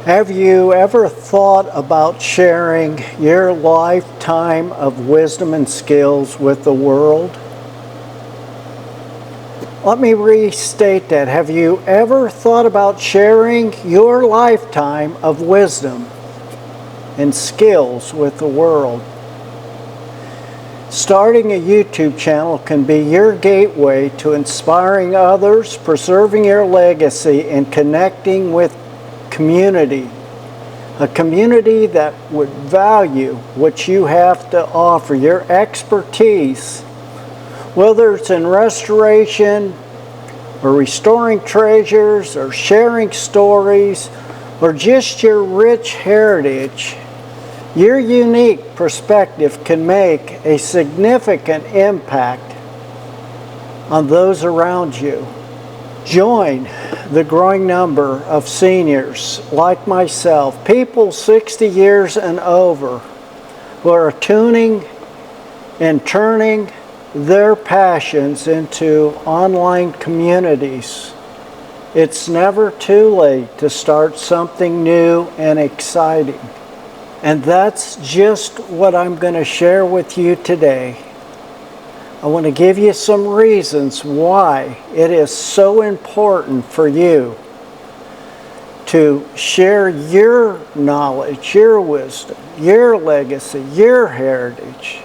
Have you ever thought about sharing your lifetime of wisdom and skills with the world? Let me restate that. Have you ever thought about sharing your lifetime of wisdom and skills with the world? Starting a YouTube channel can be your gateway to inspiring others, preserving your legacy, and connecting with community. A community that would value what you have to offer, your expertise, whether it's in restoration or restoring treasures or sharing stories or just your rich heritage. Your unique perspective can make a significant impact on those around you. Join the growing number of seniors like myself, people 60 years and over, who are tuning and turning their passions into online communities. It's never too late to start something new and exciting. And that's just what I'm going to share with you today. I want to give you some reasons why it is so important for you to share your knowledge, your wisdom, your legacy, your heritage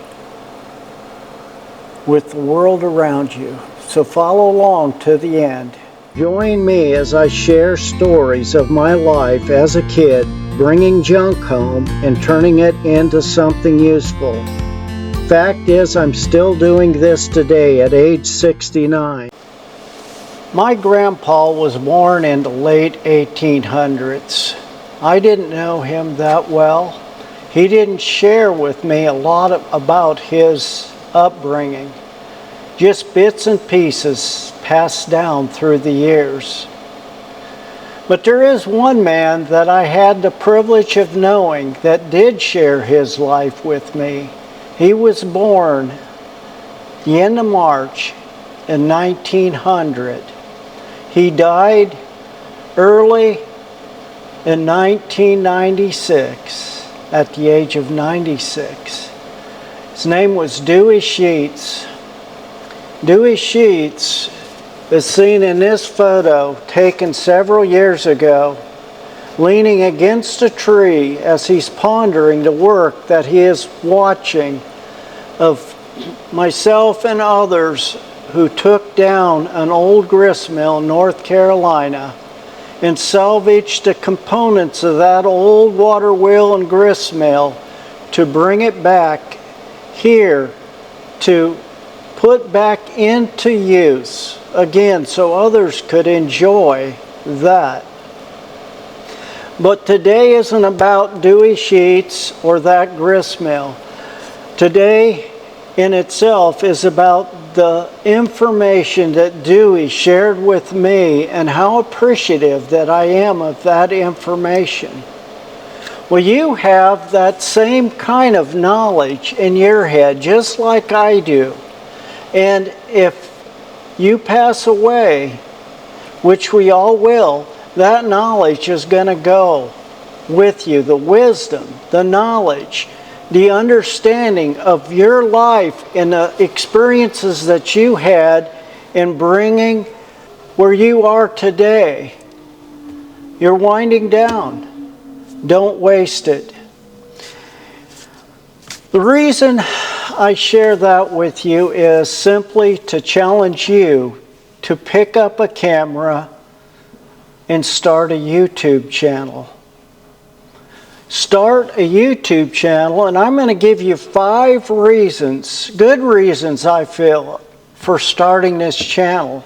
with the world around you. So follow along to the end. Join me as I share stories of my life as a kid, bringing junk home and turning it into something useful. Fact is, I'm still doing this today at age 69. My grandpa was born in the late 1800s. I didn't know him that well. He didn't share with me a lot about his upbringing. Just bits and pieces passed down through the years. But there is one man that I had the privilege of knowing that did share his life with me. He was born the end of March in 1900. He died early in 1996 at the age of 96. His name was Dewey Sheets. Dewey Sheets is seen in this photo taken several years ago, leaning against a tree as he's pondering the work that he is watching of myself and others who took down an old grist mill in North Carolina and salvaged the components of that old water wheel and grist mill to bring it back here to put back into use again so others could enjoy that. But today isn't about Dewey Sheets or that grist mill. Today in itself is about the information that Dewey shared with me and how appreciative that I am of that information. Well, you have that same kind of knowledge in your head, just like I do. And if you pass away, which we all will, that knowledge is going to go with you. The wisdom, the knowledge, the understanding of your life and the experiences that you had in bringing where you are today. You're winding down. Don't waste it. The reason I share that with you is simply to challenge you to pick up a camera and start a YouTube channel. Start a YouTube channel, and I'm going to give you 5 reasons, good reasons I feel, for starting this channel.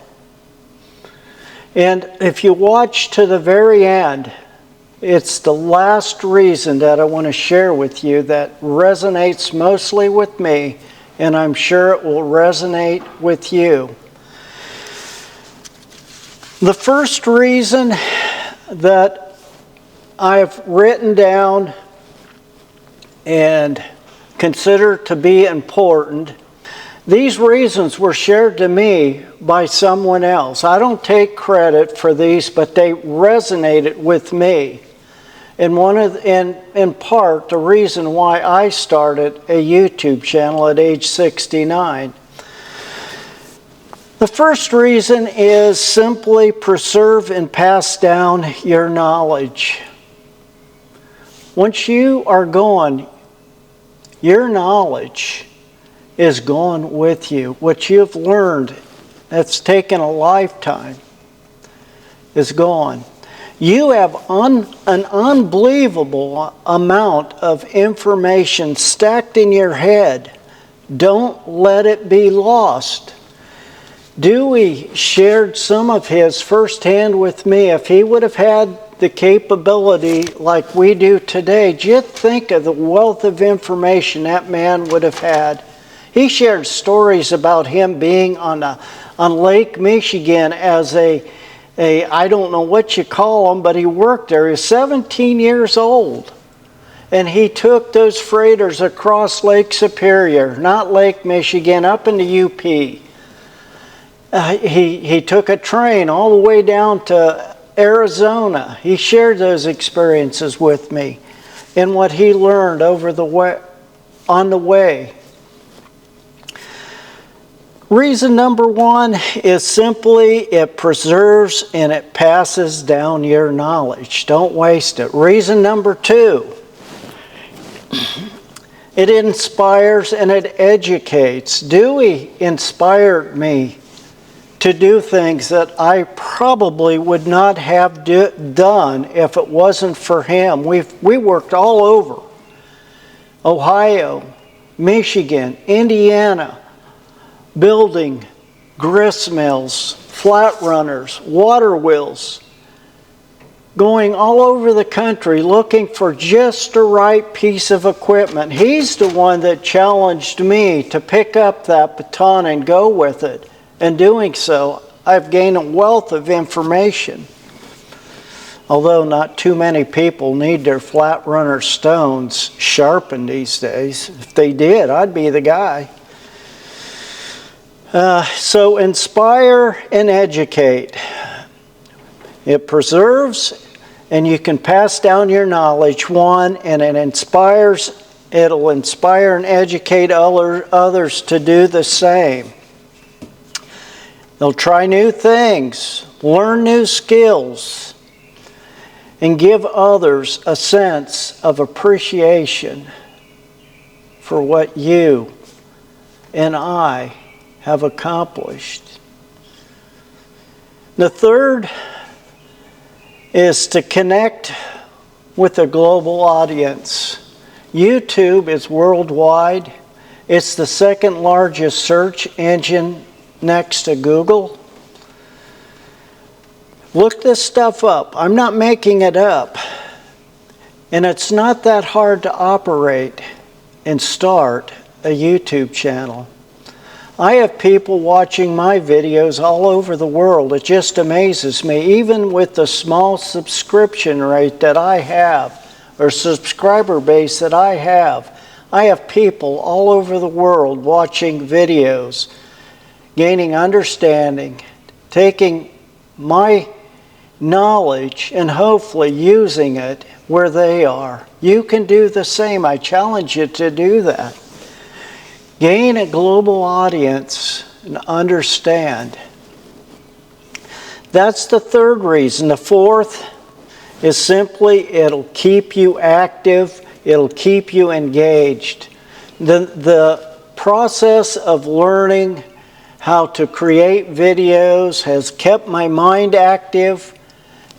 And if you watch to the very end, it's the last reason that I want to share with you that resonates mostly with me, and I'm sure it will resonate with you. The first reason that I've written down and consider to be important, these reasons were shared to me by someone else. I don't take credit for these, but they resonated with me. And in part, the reason why I started a YouTube channel at age 69. The first reason is simply preserve and pass down your knowledge. Once you are gone, your knowledge is gone with you. What you've learned that's taken a lifetime is gone. You have an unbelievable amount of information stacked in your head. Don't let it be lost. Dewey shared some of his firsthand with me. If he would have had the capability like we do today, just think of the wealth of information that man would have had. He shared stories about him being on Lake Michigan as a I don't know what you call him, but he worked there. He was 17 years old. And he took those freighters across Lake Superior, not Lake Michigan, up into UP. He took a train all the way down to Arizona. He shared those experiences with me and what he learned on the way. Reason number one is simply it preserves and it passes down your knowledge. Don't waste it. Reason number two, it inspires and it educates. Dewey inspired me to do things that I probably would not have done if it wasn't for him. We worked all over. Ohio, Michigan, Indiana, building grist mills, flat runners, water wheels, going all over the country looking for just the right piece of equipment. He's the one that challenged me to pick up that baton and go with it. In doing so, I've gained a wealth of information. Although not too many people need their flat runner stones sharpened these days. If they did, I'd be the guy. So inspire and educate. It preserves and you can pass down your knowledge, one, and it'll inspire and educate others to do the same. They'll try new things, learn new skills, and give others a sense of appreciation for what you and I have accomplished. The third is to connect with a global audience. YouTube is worldwide. It's the second largest search engine next to Google. Look this stuff up. I'm not making it up. And it's not that hard to operate and start a YouTube channel. I have people watching my videos all over the world. It just amazes me. Even with the small subscription rate that I have, or subscriber base that I have people all over the world watching videos, gaining understanding, taking my knowledge and hopefully using it where they are. You can do the same. I challenge you to do that. Gain a global audience and understand. That's the third reason. The fourth is simply it'll keep you active. It'll keep you engaged. The process of learning how to create videos has kept my mind active,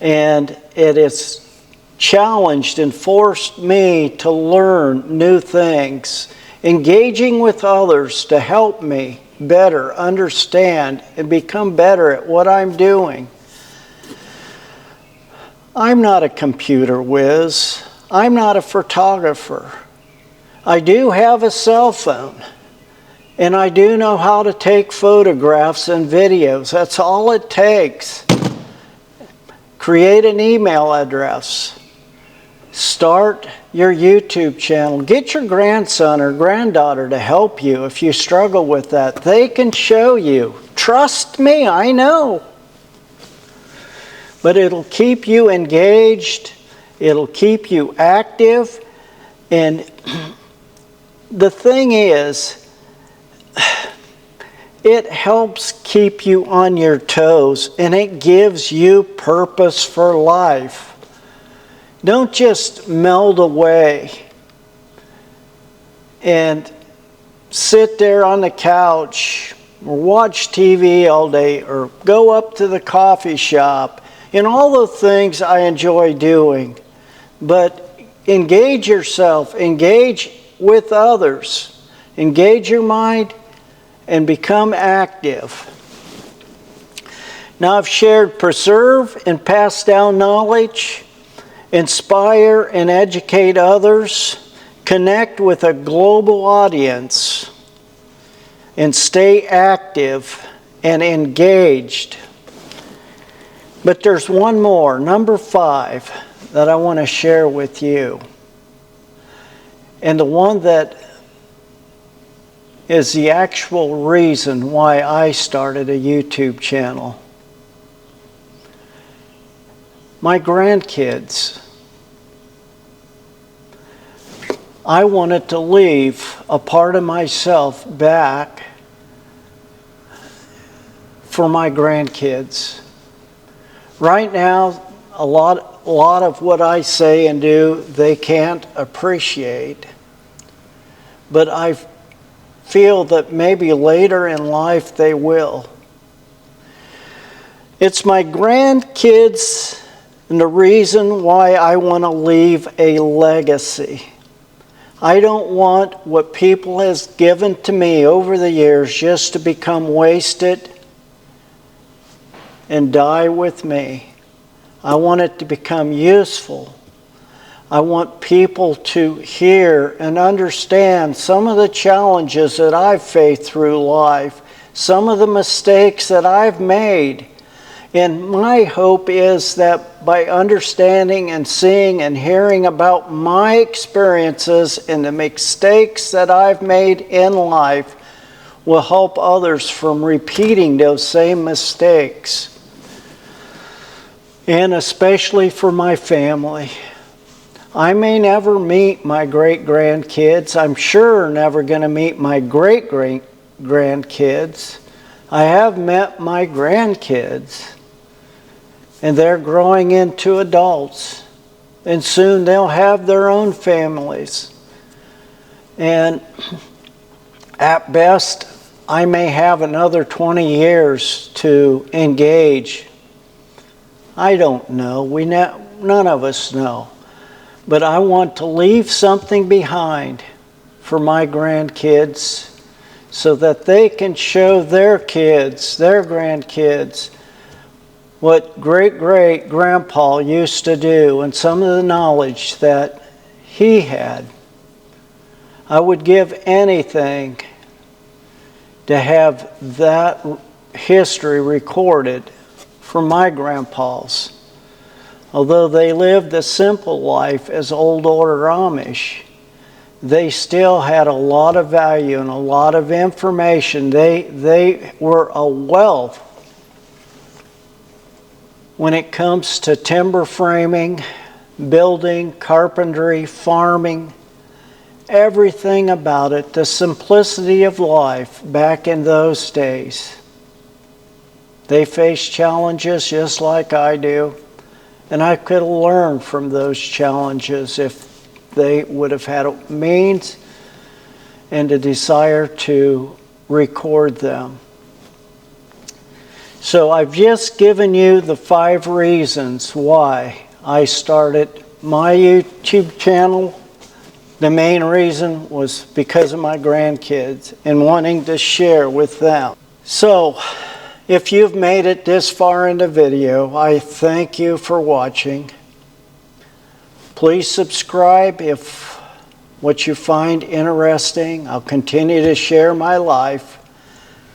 and it has challenged and forced me to learn new things, engaging with others to help me better understand and become better at what I'm doing. I'm not a computer whiz. I'm not a photographer. I do have a cell phone. And I do know how to take photographs and videos. That's all it takes. Create an email address. Start your YouTube channel. Get your grandson or granddaughter to help you if you struggle with that. They can show you. Trust me, I know. But it'll keep you engaged It'll keep you active. And the thing is, it helps keep you on your toes, and it gives you purpose for life. Don't just melt away and sit there on the couch or watch TV all day or go up to the coffee shop and all the things I enjoy doing. But engage yourself, engage with others, engage your mind, and become active. Now I've shared, preserve, and pass down knowledge, inspire and educate others, connect with a global audience, and stay active and engaged. But there's one more, number 5, that I want to share with you. And the one that is the actual reason why I started a YouTube channel. My grandkids. I wanted to leave a part of myself back for my grandkids. Right now, a lot of what I say and do, they can't appreciate. But I feel that maybe later in life they will. It's my grandkids and the reason why I want to leave a legacy. I don't want what people has given to me over the years just to become wasted and die with me. I want it to become useful. I want people to hear and understand some of the challenges that I've faced through life, some of the mistakes that I've made. And my hope is that by understanding and seeing and hearing about my experiences and the mistakes that I've made in life will help others from repeating those same mistakes. And especially for my family. I may never meet my great-grandkids. I'm sure never going to meet my great-great-grandkids. I have met my grandkids. And they're growing into adults. And soon they'll have their own families. And at best, I may have another 20 years to engage. I don't know. None of us know. But I want to leave something behind for my grandkids so that they can show their kids, their grandkids, what great-great-grandpa used to do and some of the knowledge that he had. I would give anything to have that history recorded for my grandpas. Although they lived a simple life as old order Amish, they still had a lot of value and a lot of information. They were a wealth when it comes to timber framing, building, carpentry, farming, everything about it, the simplicity of life back in those days. They faced challenges just like I do. And I could learn from those challenges if they would have had a means and a desire to record them. So I've just given you the 5 reasons why I started my YouTube channel. The main reason was because of my grandkids and wanting to share with them. So, if you've made it this far in the video, I thank you for watching. Please subscribe if what you find interesting. I'll continue to share my life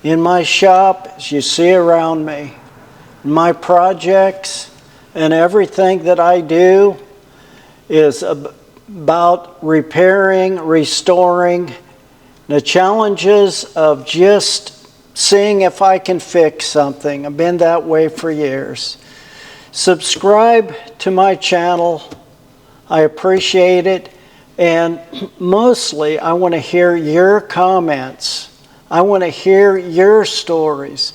in my shop, as you see around me, my projects, and everything that I do is about repairing, restoring, the challenges of just seeing if I can fix something. I've been that way for years. Subscribe to my channel I appreciate it. And mostly, I want to hear your comments. I want to hear your stories.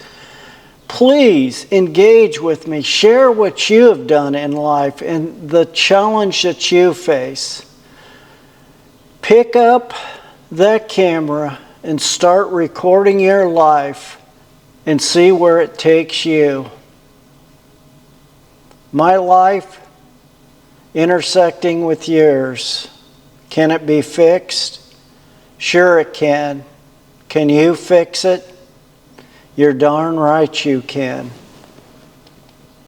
Please engage with me. Share what you have done in life and the challenge that you face. Pick up that camera and start recording your life and see where it takes you. My life intersecting with yours. Can it be fixed? Sure it can. Can you fix it? You're darn right you can.